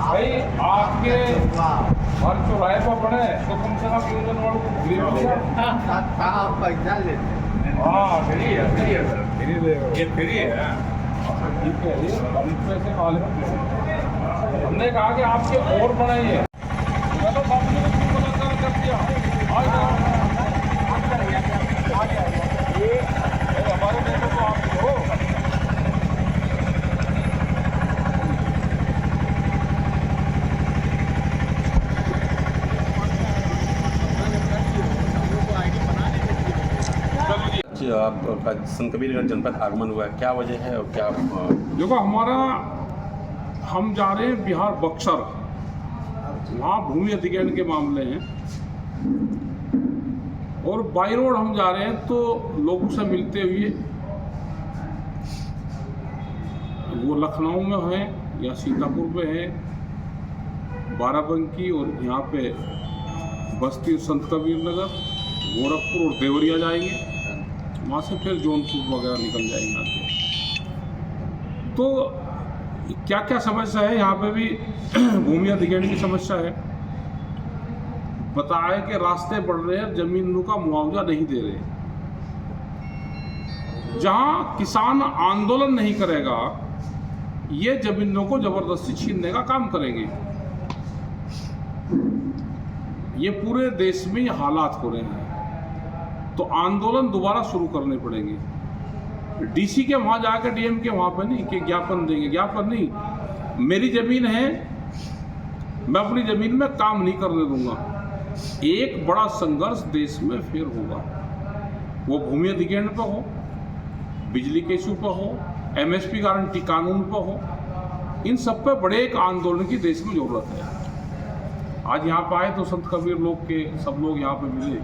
भाई आपके हर चौराहे पर बने तो कम से कम यूनियन वालों को फ्री मिलेगा। कहाँ पैसा लेते हैं? हाँ फ्री है सर, फ्री ये फ्री है। ठीक है, ये कम पैसे वाले हमने कहा कि आपके और बनाइए। मैं तो कंपनी को मुलाकात कर दिया आज हमारे नेता को आप हो। आपका संत कबीरगंज जनपद आगमन हुआ है, क्या वजह है और क्या? देखो हमारा हम जा रहे हैं बिहार बक्सर, वहाँ भूमि अधिग्रहण के मामले हैं और बाई रोड हम जा रहे हैं तो लोगों से मिलते हुए वो लखनऊ में है या सीतापुर में है, बाराबंकी और यहाँ पे बस्ती संत कबीर नगर, गोरखपुर और देवरिया जाएंगे, वहाँ से फिर जौनपुर वगैरह निकल जाएंगे आगे। तो क्या क्या समस्या है यहाँ पे भी भूमि अधिग्रहण की समस्या है। बताया कि रास्ते बढ़ रहे हैं, जमीनों का मुआवजा नहीं दे रहे। जहाँ किसान आंदोलन नहीं करेगा ये जमीनों को जबरदस्ती छीनने का काम करेंगे। ये पूरे देश में ये हालात हो रहे हैं, तो आंदोलन दोबारा शुरू करने पड़ेंगे। डीसी के वहाँ जाकर डीएम के वहाँ पर नहीं कि ज्ञापन देंगे, ज्ञापन नहीं। मेरी ज़मीन है, मैं अपनी ज़मीन में काम नहीं करने दूंगा। एक बड़ा संघर्ष देश में फिर होगा, वो भूमि अधिग्रहण पर हो, बिजली के इशू पर हो, एमएसपी गारंटी कानून पर हो, इन सब पर बड़े एक आंदोलन की देश में ज़रूरत है। आज यहाँ पर आए तो संत कबीर लोग के सब लोग यहाँ पर मिले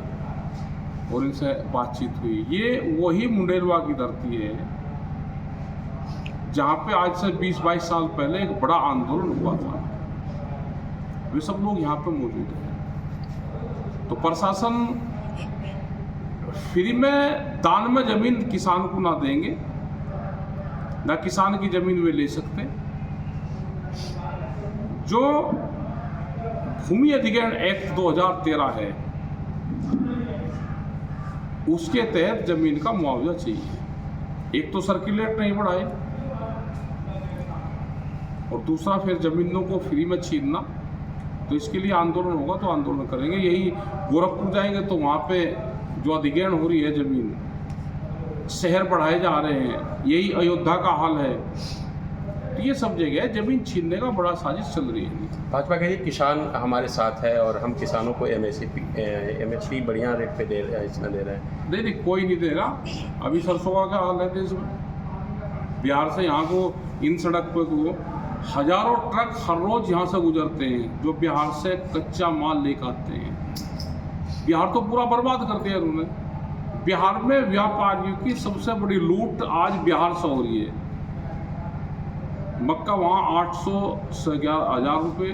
और इनसे बातचीत हुई। ये वही मुंडेरवा की धरती है जहाँ पे आज से 20-22 साल पहले एक बड़ा आंदोलन हुआ था। वे सब लोग यहाँ पे मौजूद हैं। तो प्रशासन फ्री में दान में जमीन किसान को ना देंगे, ना किसान की जमीन वे ले सकते। जो भूमि अधिग्रहण एक्ट 2013 है उसके तहत जमीन का मुआवजा चाहिए। एक तो सर्कुलेट नहीं बढ़ाए और दूसरा फिर जमीनों को फ्री में छीनना। तो इसके लिए आंदोलन होगा तो आंदोलन करेंगे। यही गोरखपुर जाएंगे तो वहाँ पे जो अधिग्रहण हो रही है जमीन, शहर बढ़ाए जा रहे हैं, यही अयोध्या का हाल है। तो ये सब जगह जमीन छीनने का बड़ा साजिश चल रही है। भाजपा कह रही है किसान हमारे साथ है और हम किसानों को एमएसपी बढ़िया रेट पे दे रहे हैं, इतना दे रहे हैं। नहीं, कोई नहीं देगा। अभी सरसों का क्या हाल है देश में। बिहार से यहाँ को इन सड़क पे को हजारों ट्रक हर रोज यहाँ से गुजरते हैं जो बिहार से कच्चा माल लेकर आते हैं। बिहार तो पूरा बर्बाद कर दिया उन्होंने। बिहार में व्यापारियों की सबसे बड़ी लूट आज बिहार से हो रही है। मक्का वहाँ 800 से 11,000 रुपये,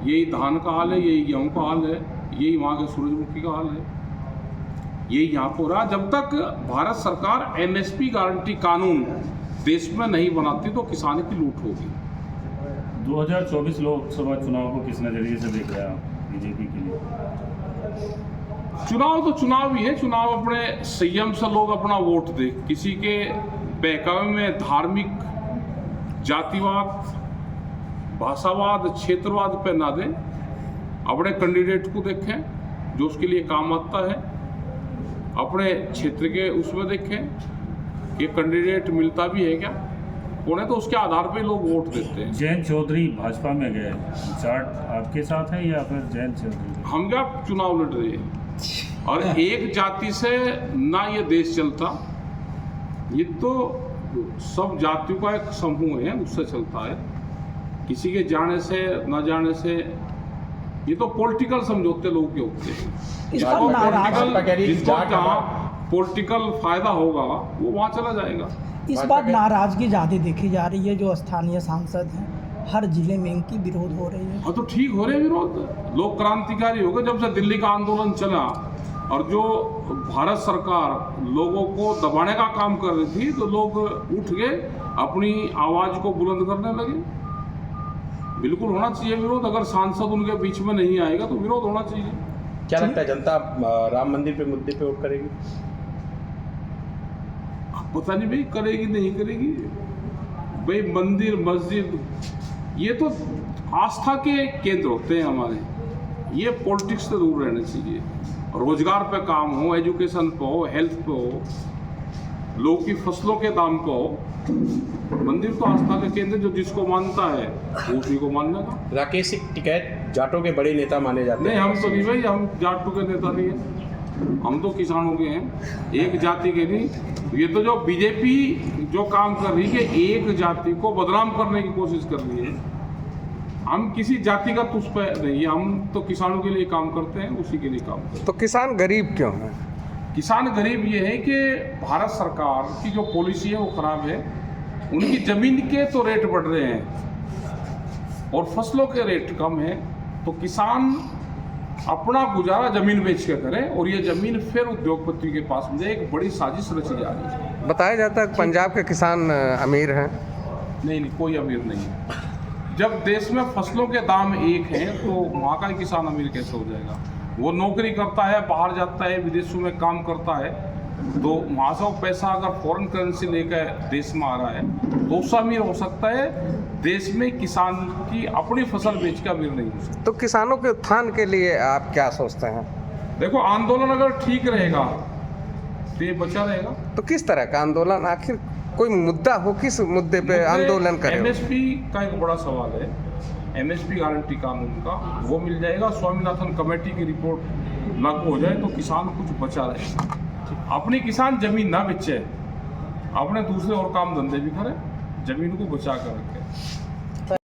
यही धान का हाल है, यही गेहूँ का हाल है, यही वहाँ के सूरजमुखी का हाल है, यही यहाँ पर हो रहा। जब तक भारत सरकार एमएसपी गारंटी कानून देश में नहीं बनाती तो किसान की लूट होगी। 2024 लोकसभा चुनाव को किस नज़रिए से देख रहे हैं आप बीजेपी के लिए? चुनाव तो चुनाव ही है। चुनाव अपने संयम से लोग अपना वोट दे, किसी के बहकावे में धार्मिक, जातिवाद, भाषावाद, क्षेत्रवाद पे ना दें। अपने कैंडिडेट को देखें जो उसके लिए काम आता है, अपने क्षेत्र के उसमें देखें कि कैंडिडेट मिलता भी है क्या, कौन है, तो उसके आधार पे लोग वोट देते हैं। जयंत चौधरी भाजपा में गए, चार्ट आपके साथ है या फिर जयंत चौधरी? हम क्या चुनाव लड़ रहे हैं और एक जाति से ना ये देश चलता। ये तो सब जातियों का एक समूह है, उससे चलता है। किसी के जाने से ना जाने से ये तो पॉलिटिकल समझौते लोग के होते हैं। जिसको जहाँ पॉलिटिकल फायदा होगा वो वहाँ चला जाएगा। इस बार नाराजगी ज़्यादा देखी जा रही है। जो स्थानीय सांसद हैं हर जिले में इनकी विरोध हो रही है। हाँ तो ठीक हो रहे विरोध। लोग क्रांतिकारी हो गए जब से दिल्ली का आंदोलन चला और जो भारत सरकार लोगों को दबाने का काम कर रही थी तो लोग उठ गए, अपनी आवाज़ को बुलंद करने लगे। बिल्कुल होना चाहिए विरोध। अगर सांसद उनके बीच में नहीं आएगा तो विरोध होना चाहिए। क्या लगता है जनता राम मंदिर पे मुद्दे पे वोट करेगी? पता नहीं भाई करेगी नहीं करेगी। भाई मंदिर मस्जिद ये तो आस्था के केंद्र होते हैं हमारे, ये पॉलिटिक्स से दूर रहना चाहिए। रोजगार पे काम हो, एजुकेशन पे हो, हेल्थ पे हो, लोग की फसलों के दाम पे हो। मंदिर तो आस्था का केंद्र, जो जिसको मानता है वो उसी को मानने का। राकेश सिंह टिकैत जाटों के बड़े नेता माने जाते नहीं हैं। हम तो नहीं भाई, हम जाटों के नेता नहीं हैं, हम तो किसानों के हैं, एक जाति के नहीं। ये तो जो बीजेपी जो काम कर रही है कि एक जाति को बदनाम करने की कोशिश कर रही है। हम किसी जाति का तुष्ट पे नहीं है, हम तो किसानों के लिए काम करते हैं, उसी के लिए काम करते हैं। तो किसान गरीब क्यों है? किसान गरीब ये है कि भारत सरकार की जो पॉलिसी है वो खराब है। उनकी जमीन के तो रेट बढ़ रहे हैं और फसलों के रेट कम है, तो किसान अपना गुजारा जमीन बेच के करे और ये जमीन फिर उद्योगपति के पास में जाए। एक बड़ी साजिश रची जा रही है। बताया जाता है कि पंजाब के किसान अमीर हैं। नहीं, कोई अमीर नहीं है। जब देश में फसलों के दाम एक हैं तो वहाँ का किसान अमीर कैसे हो जाएगा? वो नौकरी करता है, बाहर जाता है, विदेशों में काम करता है, तो वहाँ से वो पैसा अगर फॉरेन करेंसी लेकर देश में आ रहा है तो उससे अमीर हो सकता है। देश में किसान की अपनी फसल बेच के अमीर नहीं हो सकता। तो किसानों के उत्थान के लिए आप क्या सोचते हैं? देखो, आंदोलन अगर ठीक रहेगा तो ये बचा रहेगा। तो किस तरह का आंदोलन, आखिर कोई मुद्दा हो, किस मुद्दे पे आंदोलन करें? एमएसपी का एक बड़ा सवाल है। एमएसपी गारंटी कानून का वो मिल जाएगा, स्वामीनाथन कमेटी की रिपोर्ट लागू हो जाए तो किसान कुछ बचा रहेगा। अपनी किसान जमीन ना बेचे, अपने दूसरे और काम धंधे भी करें, जमीन को बचा कर रखें।